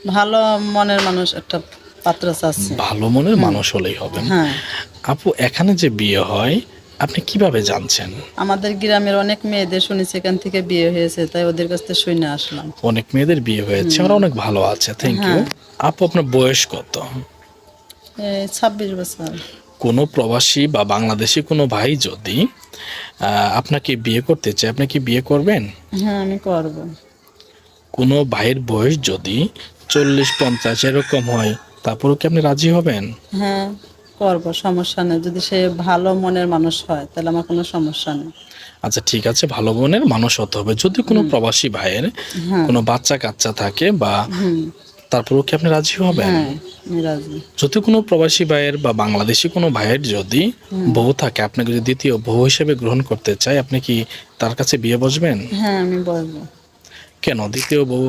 ভালো মনের মানুষ একটা পাত্র চাচ্ছি। ভালো মনের মানুষ হলেই হবে না? হ্যাঁ, আপু এখানে যে বিয়ে হয় আপনি কিভাবে জানছেন? আমাদের গ্রামের অনেক মেয়েদের শুনেছি এখান থেকে বিয়ে হয়েছে, তাই ওদের কাছ থেকে শুনে আসলাম। অনেক মেয়েদের বিয়ে হয়েছে, ওরা অনেক ভালো আছে, থ্যাংক ইউ। হ্যাঁ, আপু আপনার বয়স কত? এই 26 বছর। কোনো প্রবাসী বা বাংলাদেশি কোনো ভাই যদি আপনাকে বিয়ে করতে চায়, আপনি কি বিয়ে করবেন? হ্যাঁ, আমি করব। কোনো ভাইয়ের বয়স যদি 40-50 এরকম হয়, তারপরেও কি আপনি রাজি হবেন? হ্যাঁ, করব, সমস্যা নেই। যদি সে ভালো মনের মানুষ হয় তাহলে আমার কোনো সমস্যা নেই। আচ্ছা ঠিক আছে, ভালো বোনের মানুষ হতে হবে। যদি কোনো প্রবাসী ভাইয়ের হ্যাঁ, কোনো বাচ্চা কাচ্চা থাকে বা তারপরেও কি আপনি রাজি হবেন? হ্যাঁ, আমি রাজি। যদি কোনো প্রবাসী ভাইয়ের বা বাংলাদেশি কোনো ভাইয়ের যদি বউ থাকে, আপনাকে যদি দ্বিতীয় বউ হিসেবে গ্রহণ করতে চায়, আপনি কি তার কাছে বিয়ে বসবেন? হ্যাঁ, আমি বলবো। কেন দ্বিতীয় বউ